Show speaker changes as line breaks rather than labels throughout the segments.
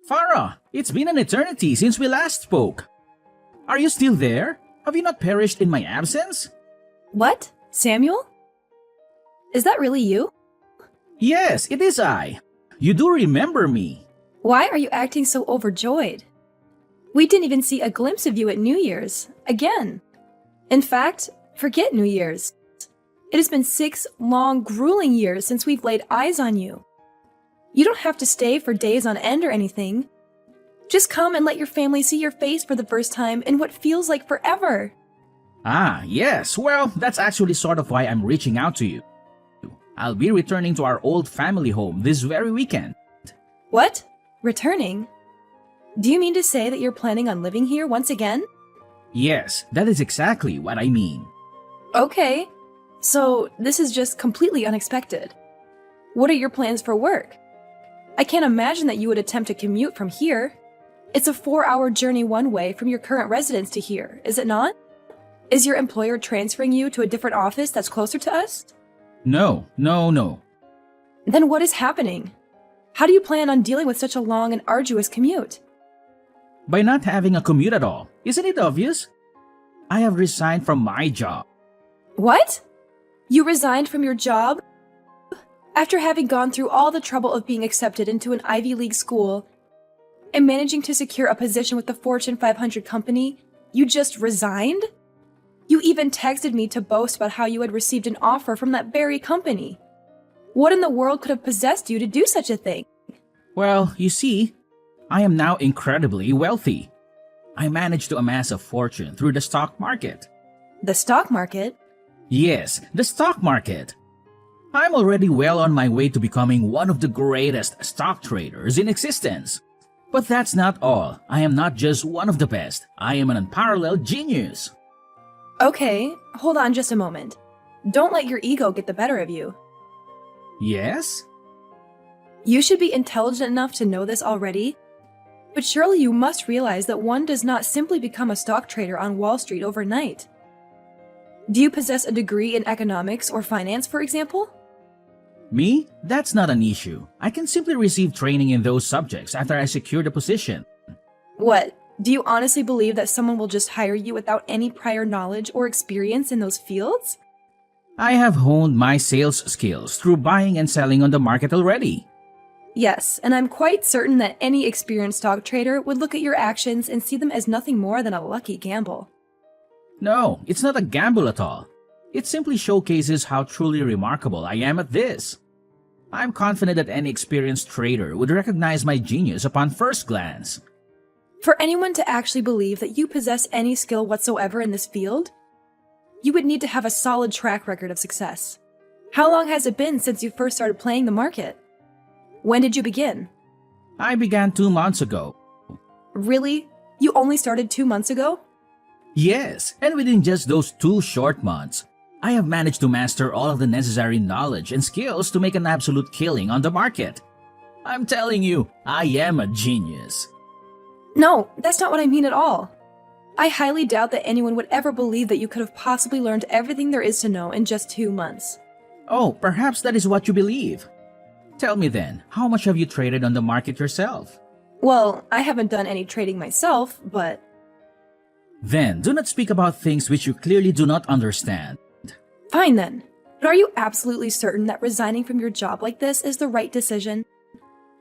Farah, it's been an eternity since we last spoke. Are you still there? Have you not perished in my absence?
What? Samuel? Is that really you?
Yes, it is I. You do remember me.
Why are you acting so overjoyed? We didn't even see a glimpse of you at New Year's. Again. In fact, forget New Year's. It has been 6 long, grueling years since we've laid eyes on you. You don't have to stay for days on end or anything. Just come and let your family see your face for the first time in what feels like forever.
Ah, yes. Well, that's actually sort of why I'm reaching out to you. I'll be returning to our old family home this very weekend.
What? Returning? Do you mean to say that you're planning on living here once again?
Yes, that is exactly what I mean.
Okay. So, this is just completely unexpected. What are your plans for work? I can't imagine that you would attempt to commute from here. It's a 4-hour journey one way from your current residence to here, is it not? Is your employer transferring you to a different office that's closer to us?
No.
Then what is happening? How do you plan on dealing with such a long and arduous commute?
By not having a commute at all, isn't it obvious? I have resigned from my job.
What? You resigned from your job? After having gone through all the trouble of being accepted into an Ivy League school and managing to secure a position with the Fortune 500 company, you just resigned? You even texted me to boast about how you had received an offer from that very company. What in the world could have possessed you to do such a thing?
Well, you see, I am now incredibly wealthy. I managed to amass a fortune through the stock market.
The stock market?
Yes, the stock market. I'm already well on my way to becoming one of the greatest stock traders in existence. But that's not all. I am not just one of the best. I am an unparalleled genius.
Okay, hold on just a moment. Don't let your ego get the better of you.
Yes?
You should be intelligent enough to know this already, but surely you must realize that one does not simply become a stock trader on Wall Street overnight. Do you possess a degree in economics or finance, for example?
Me? That's not an issue. I can simply receive training in those subjects after I secure the position.
What? Do you honestly believe that someone will just hire you without any prior knowledge or experience in those fields?
I have honed my sales skills through buying and selling on the market already.
Yes, and I'm quite certain that any experienced stock trader would look at your actions and see them as nothing more than a lucky gamble.
No, it's not a gamble at all. It simply showcases how truly remarkable I am at this. I'm confident that any experienced trader would recognize my genius upon first glance.
For anyone to actually believe that you possess any skill whatsoever in this field, you would need to have a solid track record of success. How long has it been since you first started playing the market? When did you begin?
I began 2 months ago.
Really? You only started 2 months ago?
Yes, and within just those 2 short months, I have managed to master all of the necessary knowledge and skills to make an absolute killing on the market. I'm telling you, I am a genius.
No, that's not what I mean at all. I highly doubt that anyone would ever believe that you could have possibly learned everything there is to know in just 2 months.
Oh, perhaps that is what you believe. Tell me then, how much have you traded on the market yourself?
Well, I haven't done any trading myself, but...
Then, do not speak about things which you clearly do not understand.
Fine then. But are you absolutely certain that resigning from your job like this is the right decision?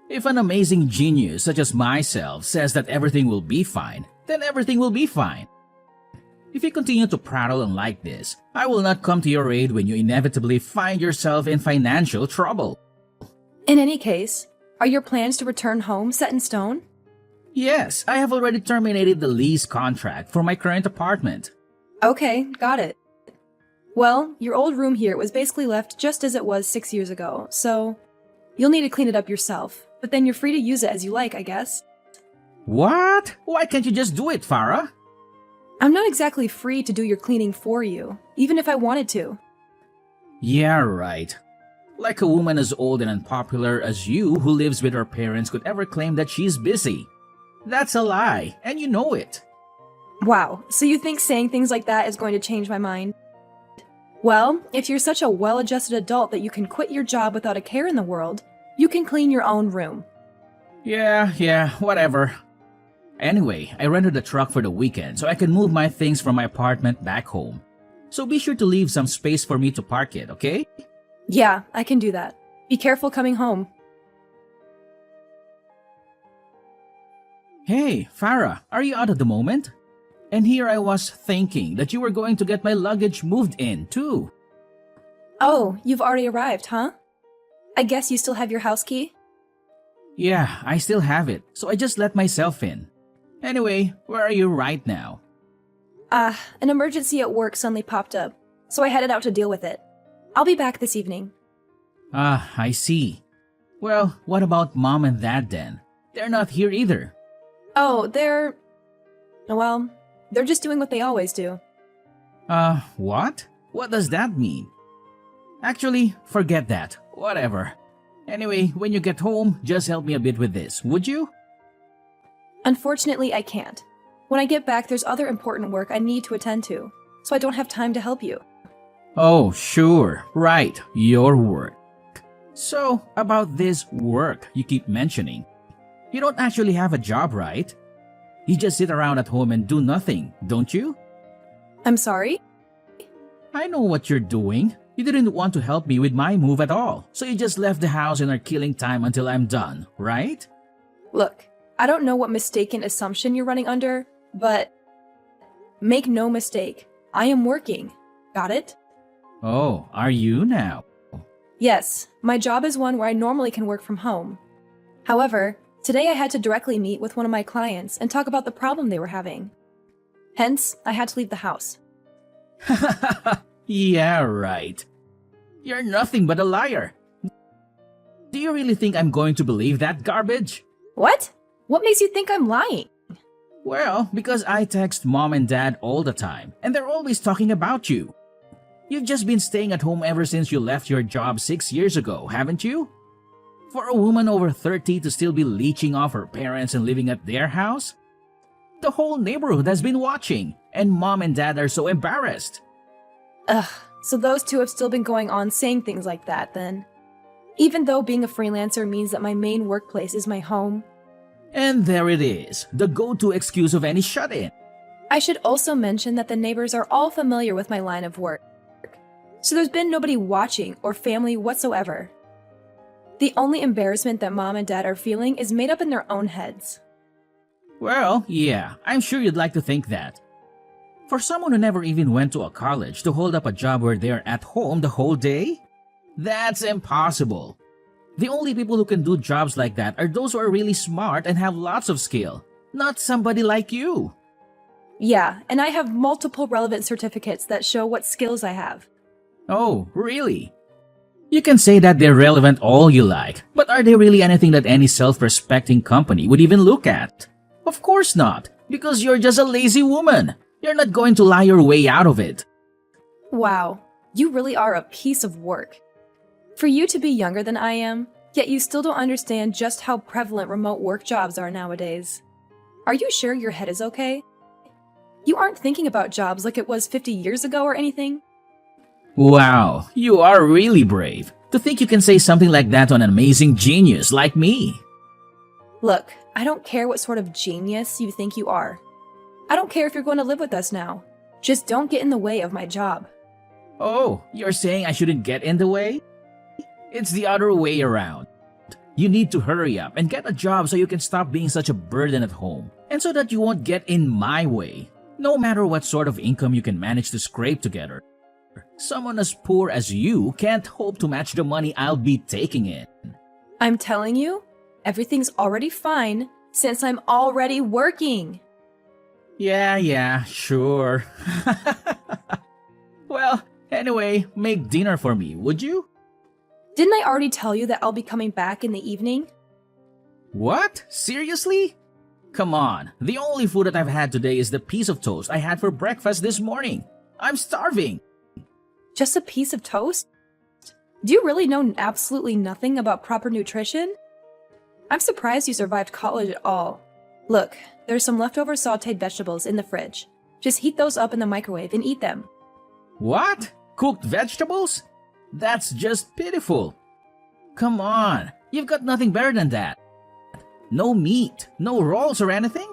If an amazing genius such as myself says that everything will be fine, then everything will be fine. If you continue to prattle on like this, I will not come to your aid when you inevitably find yourself in financial trouble.
In any case, are your plans to return home set in stone?
Yes, I have already terminated the lease contract for my current apartment.
Okay, got it. Well, your old room here was basically left just as it was 6 years ago, so you'll need to clean it up yourself, but then you're free to use it as you like, I guess.
What? Why can't you just do it, Farah?
I'm not exactly free to do your cleaning for you, even if I wanted to.
Yeah, right. Like a woman as old and unpopular as you who lives with her parents could ever claim that she's busy. That's a lie, and you know it.
Wow, so you think saying things like that is going to change my mind? Well, if you're such a well-adjusted adult that you can quit your job without a care in the world, you can clean your own room.
Yeah, whatever. Anyway, I rented a truck for the weekend so I can move my things from my apartment back home. So be sure to leave some space for me to park it, okay?
Yeah, I can do that. Be careful coming home.
Hey, Farah, are you out at the moment? And here I was thinking that you were going to get my luggage moved in, too.
Oh, you've already arrived, huh? I guess you still have your house key?
Yeah, I still have it, so I just let myself in. Anyway, where are you right now?
An emergency at work suddenly popped up, so I headed out to deal with it. I'll be back this evening.
I see. Well, what about Mom and Dad then? They're not here either.
Oh, well, they're just doing what they always do.
What? What does that mean? Actually, forget that. Whatever. Anyway, when you get home, just help me a bit with this, would you?
Unfortunately, I can't. When I get back, there's other important work I need to attend to, so I don't have time to help you.
Oh, sure. Right. Your work. So, about this work you keep mentioning. You don't actually have a job, right? You just sit around at home and do nothing, don't you?
I'm sorry?
I know what you're doing. You didn't want to help me with my move at all, so you just left the house and are killing time until I'm done, right?
Look, I don't know what mistaken assumption you're running under, but make no mistake, I am working. Got it?
Oh, are you now?
Yes, my job is one where I normally can work from home. However, today I had to directly meet with one of my clients and talk about the problem they were having. Hence, I had to leave the house.
Yeah, right. You're nothing but a liar. Do you really think I'm going to believe that garbage?
What? What makes you think I'm lying?
Well, because I text Mom and Dad all the time, and they're always talking about you. You've just been staying at home ever since you left your job 6 years ago, haven't you? For a woman over 30 to still be leeching off her parents and living at their house? The whole neighborhood has been watching, and Mom and Dad are so embarrassed.
Ugh, so those two have still been going on saying things like that then. Even though being a freelancer means that my main workplace is my home.
And there it is, the go-to excuse of any shut-in.
I should also mention that the neighbors are all familiar with my line of work. So there's been nobody watching or family whatsoever. The only embarrassment that Mom and Dad are feeling is made up in their own heads.
Well, yeah, I'm sure you'd like to think that. For someone who never even went to a college to hold up a job where they're at home the whole day? That's impossible. The only people who can do jobs like that are those who are really smart and have lots of skill, not somebody like you.
Yeah, and I have multiple relevant certificates that show what skills I have.
Oh, really? You can say that they're relevant all you like, but are they really anything that any self-respecting company would even look at? Of course not, because you're just a lazy woman. You're not going to lie your way out of it.
Wow, you really are a piece of work. For you to be younger than I am, yet you still don't understand just how prevalent remote work jobs are nowadays. Are you sure your head is okay? You aren't thinking about jobs like it was 50 years ago or anything?
Wow, you are really brave to think you can say something like that to an amazing genius like me.
Look, I don't care what sort of genius you think you are. I don't care if you're going to live with us now. Just don't get in the way of my job.
Oh, you're saying I shouldn't get in the way? It's the other way around. You need to hurry up and get a job so you can stop being such a burden at home, and so that you won't get in my way, no matter what sort of income you can manage to scrape together. Someone as poor as you can't hope to match the money I'll be taking in.
I'm telling you, everything's already fine since I'm already working.
Yeah, sure. Well, anyway, make dinner for me, would you?
Didn't I already tell you that I'll be coming back in the evening?
What? Seriously? Come on, the only food that I've had today is the piece of toast I had for breakfast this morning. I'm starving.
Just a piece of toast? Do you really know absolutely nothing about proper nutrition? I'm surprised you survived college at all. Look, there's some leftover sautéed vegetables in the fridge. Just heat those up in the microwave and eat them.
What? Cooked vegetables? That's just pitiful. Come on, you've got nothing better than that. No meat, no rolls or anything?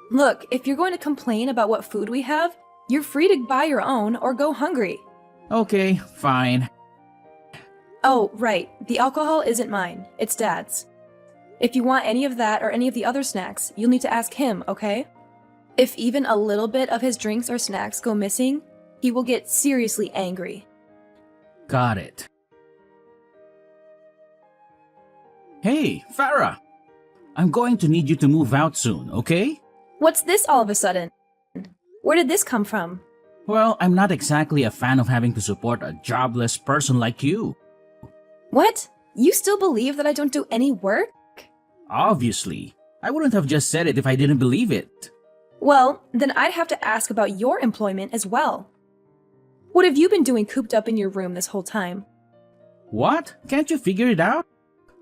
Look, if you're going to complain about what food we have, you're free to buy your own or go hungry.
Okay, fine.
Oh, right. The alcohol isn't mine. It's Dad's. If you want any of that or any of the other snacks, you'll need to ask him, okay? If even a little bit of his drinks or snacks go missing, he will get seriously angry.
Got it. Hey, Farah! I'm going to need you to move out soon, okay?
What's this all of a sudden? Where did this come from?
Well, I'm not exactly a fan of having to support a jobless person like you.
What? You still believe that I don't do any work?
Obviously. I wouldn't have just said it if I didn't believe it.
Well, then I'd have to ask about your employment as well. What have you been doing cooped up in your room this whole time?
What? Can't you figure it out?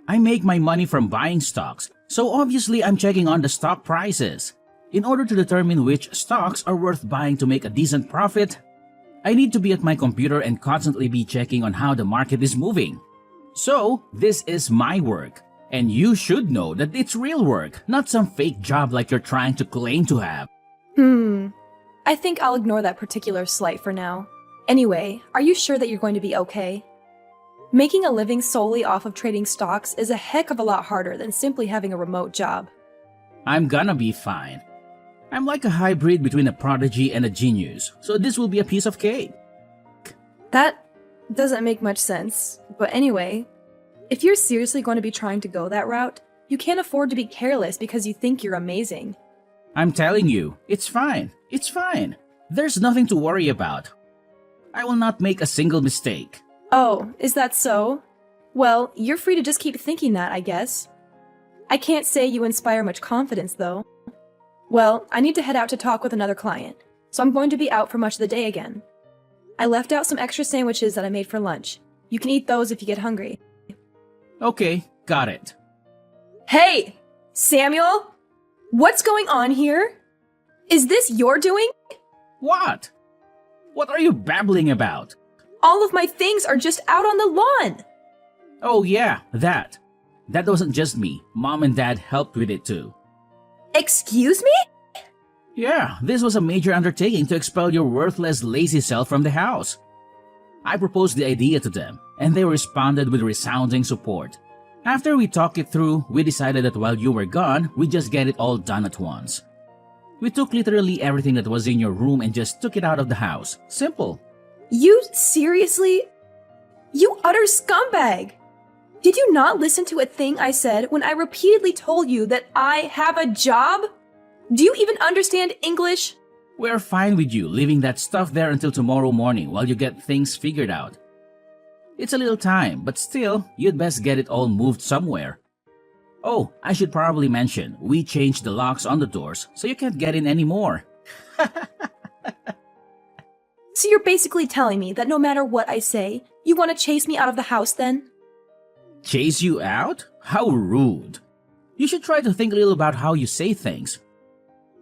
I make my money from buying stocks, so obviously I'm checking on the stock prices. In order to determine which stocks are worth buying to make a decent profit, I need to be at my computer and constantly be checking on how the market is moving. So, this is my work, and you should know that it's real work, not some fake job like you're trying to claim to have.
I think I'll ignore that particular slight for now. Anyway, are you sure that you're going to be okay? Making a living solely off of trading stocks is a heck of a lot harder than simply having a remote job.
I'm gonna be fine. I'm like a hybrid between a prodigy and a genius, so this will be a piece of cake.
That doesn't make much sense, but anyway, if you're seriously going to be trying to go that route, you can't afford to be careless because you think you're amazing.
I'm telling you, it's fine. It's fine. There's nothing to worry about. I will not make a single mistake.
Oh, is that so? Well, you're free to just keep thinking that, I guess. I can't say you inspire much confidence, though. Well, I need to head out to talk with another client, so I'm going to be out for much of the day again. I left out some extra sandwiches that I made for lunch. You can eat those if you get hungry.
Okay, got it.
Hey! Samuel? What's going on here? Is this your doing?
What? What are you babbling about?
All of my things are just out on the lawn!
Oh yeah, that. That wasn't just me. Mom and Dad helped with it too.
Excuse me?
Yeah, this was a major undertaking to expel your worthless, lazy self from the house. I proposed the idea to them, and they responded with resounding support. After we talked it through, we decided that while you were gone, we'd just get it all done at once. We took literally everything that was in your room and just took it out of the house. Simple.
You seriously? You utter scumbag! Did you not listen to a thing I said when I repeatedly told you that I have a job? Do you even understand English?
We're fine with you leaving that stuff there until tomorrow morning while you get things figured out. It's a little time, but still, you'd best get it all moved somewhere. Oh, I should probably mention, we changed the locks on the doors so you can't get in anymore.
So you're basically telling me that no matter what I say, you want to chase me out of the house then?
Chase you out? How rude. You should try to think a little about how you say things.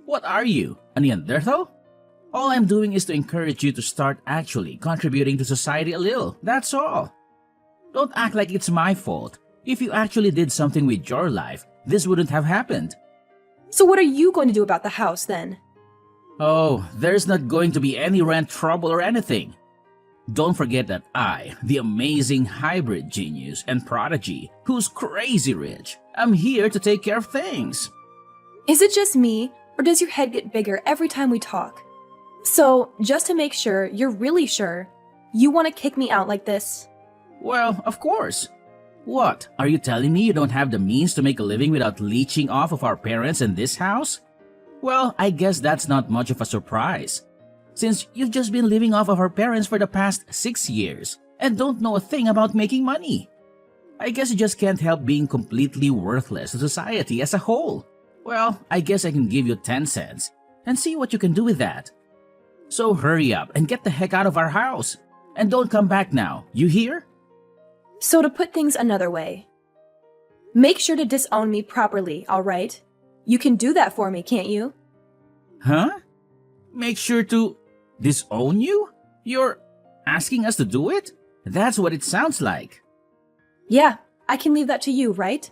What are you, a Neanderthal? All I'm doing is to encourage you to start actually contributing to society a little, that's all. Don't act like it's my fault. If you actually did something with your life, this wouldn't have happened.
So what are you going to do about the house then?
Oh, there's not going to be any rent trouble or anything. Don't forget that I, the amazing hybrid genius and prodigy, who's crazy rich, am here to take care of things.
Is it just me, or does your head get bigger every time we talk? So, just to make sure you're really sure, you want to kick me out like this?
Well, of course. What, are you telling me you don't have the means to make a living without leeching off of our parents in this house? Well, I guess that's not much of a surprise, since you've just been living off of our parents for the past 6 years and don't know a thing about making money. I guess you just can't help being completely worthless to society as a whole. Well, I guess I can give you 10 cents and see what you can do with that. So hurry up and get the heck out of our house. And don't come back now, you hear?
So to put things another way, make sure to disown me properly, alright? You can do that for me, can't you?
Huh? Make sure to disown you? You're asking us to do it? That's what it sounds like.
Yeah, I can leave that to you, right?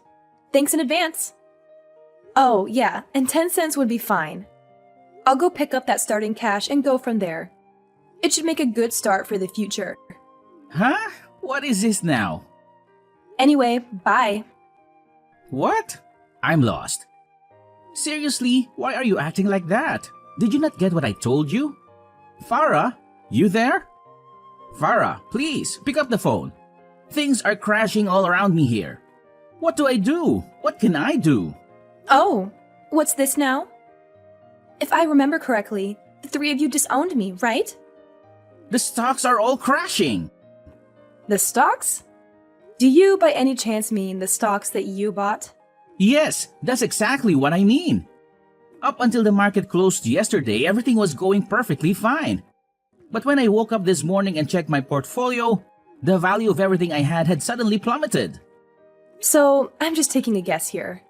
Thanks in advance. Oh, yeah, and 10 cents would be fine. I'll go pick up that starting cash and go from there. It should make a good start for the future.
Huh? What is this now?
Anyway, bye.
What? I'm lost. Seriously, why are you acting like that? Did you not get what I told you? Farah, you there? Farah, please, pick up the phone. Things are crashing all around me here. What do I do? What can I do?
Oh, what's this now? If I remember correctly, the three of you disowned me, right?
The stocks are all crashing.
The stocks? Do you by any chance mean the stocks that you bought?
Yes, that's exactly what I mean. Up until the market closed yesterday, everything was going perfectly fine. But when I woke up this morning and checked my portfolio, the value of everything I had suddenly plummeted.
So, I'm just taking a guess here.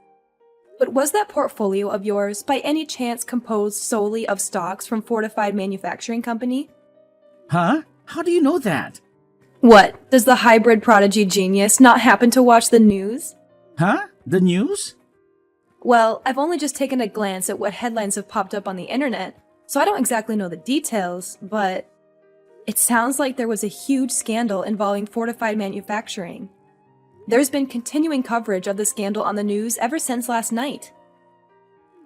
But was that portfolio of yours by any chance composed solely of stocks from Fortified Manufacturing Company?
Huh? How do you know that?
What, does the hybrid prodigy genius not happen to watch the news?
Huh? The news?
Well, I've only just taken a glance at what headlines have popped up on the internet, so I don't exactly know the details, but it sounds like there was a huge scandal involving Fortified Manufacturing. There's been continuing coverage of the scandal on the news ever since last night.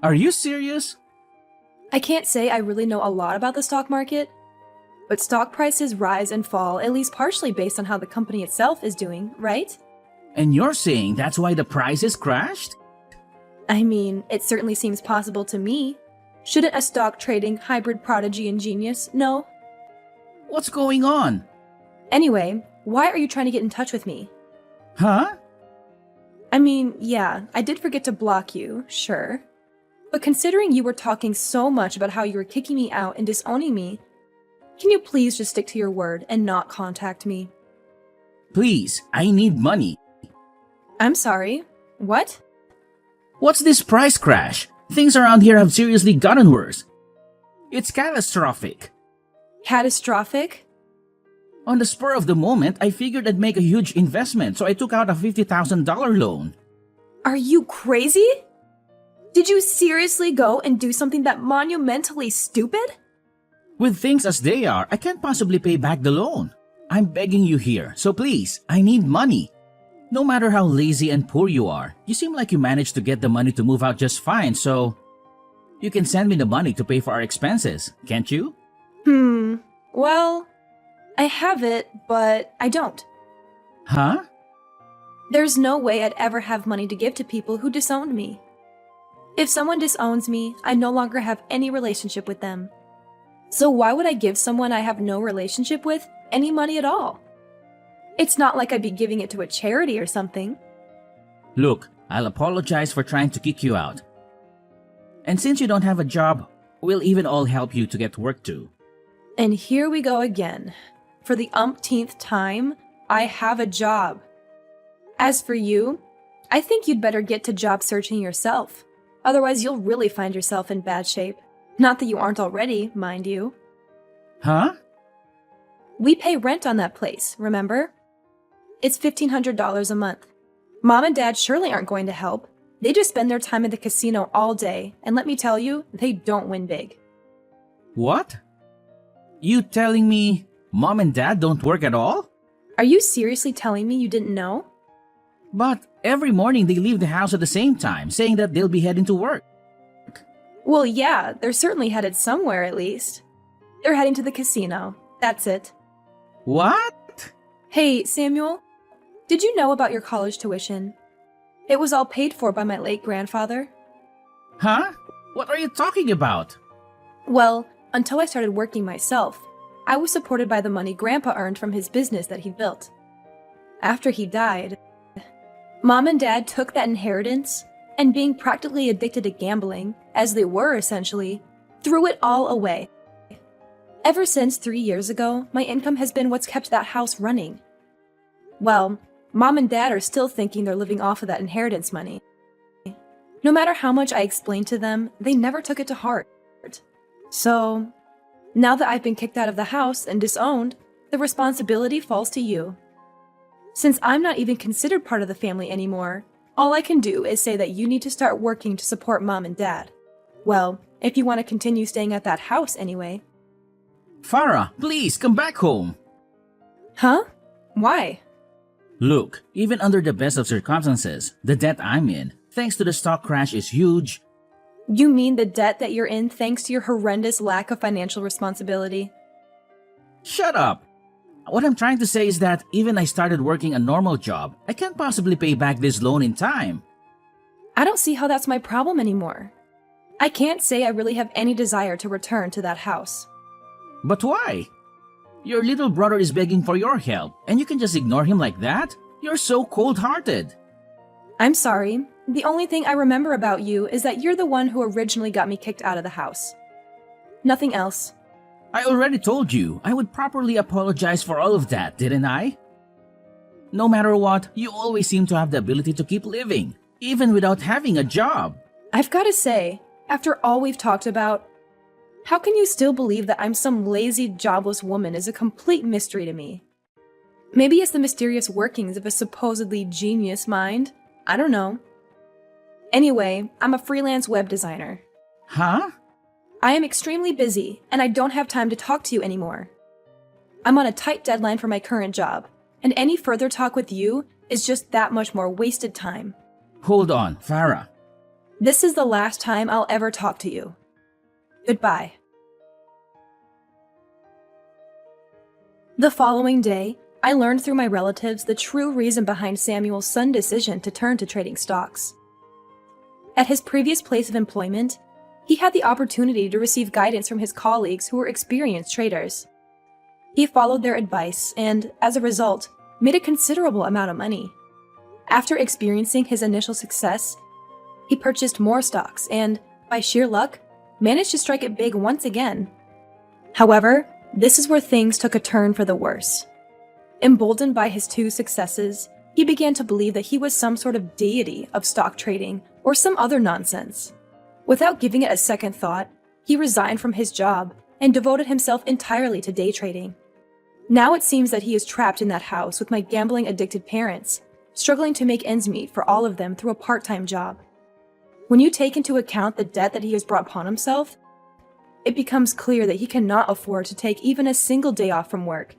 Are you serious?
I can't say I really know a lot about the stock market, but stock prices rise and fall at least partially based on how the company itself is doing, right?
And you're saying that's why the prices crashed?
I mean, it certainly seems possible to me. Shouldn't a stock trading hybrid prodigy and genius know?
What's going on?
Anyway, why are you trying to get in touch with me?
Huh?
I mean, yeah, I did forget to block you, sure. But considering you were talking so much about how you were kicking me out and disowning me, can you please just stick to your word and not contact me?
Please, I need money.
I'm sorry. What?
What's this price crash? Things around here have seriously gotten worse. It's catastrophic.
Catastrophic?
On the spur of the moment, I figured I'd make a huge investment, so I took out a $50,000 loan.
Are you crazy? Did you seriously go and do something that monumentally stupid?
With things as they are, I can't possibly pay back the loan. I'm begging you here, so please, I need money. No matter how lazy and poor you are, you seem like you managed to get the money to move out just fine, so you can send me the money to pay for our expenses, can't you?
Well, I have it, but I don't.
Huh?
There's no way I'd ever have money to give to people who disowned me. If someone disowns me, I no longer have any relationship with them. So why would I give someone I have no relationship with any money at all? It's not like I'd be giving it to a charity or something.
Look, I'll apologize for trying to kick you out. And since you don't have a job, we'll even all help you to get work too.
And here we go again. For the umpteenth time, I have a job. As for you, I think you'd better get to job searching yourself. Otherwise, you'll really find yourself in bad shape. Not that you aren't already, mind you.
Huh?
We pay rent on that place, remember? It's $1,500 a month. Mom and Dad surely aren't going to help. They just spend their time at the casino all day, and let me tell you, they don't win big.
What? You telling me Mom and Dad don't work at all?
Are you seriously telling me you didn't know?
But every morning they leave the house at the same time, saying that they'll be heading to work.
Well, yeah, they're certainly headed somewhere at least. They're heading to the casino. That's it.
What?
Hey, Samuel, did you know about your college tuition? It was all paid for by my late grandfather.
Huh? What are you talking about?
Well, until I started working myself, I was supported by the money Grandpa earned from his business that he built. After he died, Mom and Dad took that inheritance and, being practically addicted to gambling, as they were essentially, threw it all away. Ever since 3 years ago, my income has been what's kept that house running. Well, Mom and Dad are still thinking they're living off of that inheritance money. No matter how much I explained to them, they never took it to heart. So, now that I've been kicked out of the house and disowned, the responsibility falls to you. Since I'm not even considered part of the family anymore, All I can do is say that you need to start working to support mom and dad. Well, if you want to continue staying at that house anyway.
Farah, please come back home.
Huh? Why?
Look, even under the best of circumstances, the debt I'm in, thanks to the stock crash, is huge.
You mean the debt that you're in thanks to your horrendous lack of financial responsibility?
Shut up! What I'm trying to say is that even I started working a normal job, I can't possibly pay back this loan in time.
I don't see how that's my problem anymore. I can't say I really have any desire to return to that house.
But why? Your little brother is begging for your help, and you can just ignore him like that? You're so cold-hearted.
I'm sorry. The only thing I remember about you is that you're the one who originally got me kicked out of the house. Nothing else.
I already told you I would properly apologize for all of that, didn't I? No matter what, you always seem to have the ability to keep living, even without having a job.
I've got to say, after all we've talked about, how can you still believe that I'm some lazy, jobless woman is a complete mystery to me. Maybe it's the mysterious workings of a supposedly genius mind. I don't know. Anyway, I'm a freelance web designer.
Huh?
I am extremely busy, and I don't have time to talk to you anymore. I'm on a tight deadline for my current job, and any further talk with you is just that much more wasted time.
Hold on, Farah.
This is the last time I'll ever talk to you. Goodbye. The following day, I learned through my relatives the true reason behind Samuel's sudden decision to turn to trading stocks. At his previous place of employment, he had the opportunity to receive guidance from his colleagues who were experienced traders. He followed their advice and, as a result, made a considerable amount of money. After experiencing his initial success, he purchased more stocks and, by sheer luck, managed to strike it big once again. However, this is where things took a turn for the worse. Emboldened by his two successes, he began to believe that he was some sort of deity of stock trading or some other nonsense. Without giving it a second thought, he resigned from his job and devoted himself entirely to day trading. Now it seems that he is trapped in that house with my gambling-addicted parents, struggling to make ends meet for all of them through a part-time job. When you take into account the debt that he has brought upon himself, it becomes clear that he cannot afford to take even a single day off from work,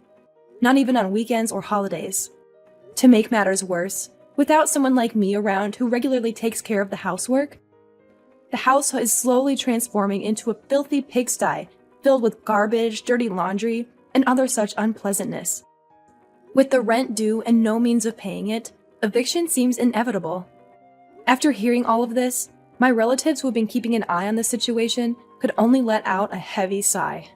not even on weekends or holidays. To make matters worse, without someone like me around who regularly takes care of the housework, the house is slowly transforming into a filthy pigsty filled with garbage, dirty laundry, and other such unpleasantness. With the rent due and no means of paying it, eviction seems inevitable. After hearing all of this, my relatives who have been keeping an eye on the situation could only let out a heavy sigh.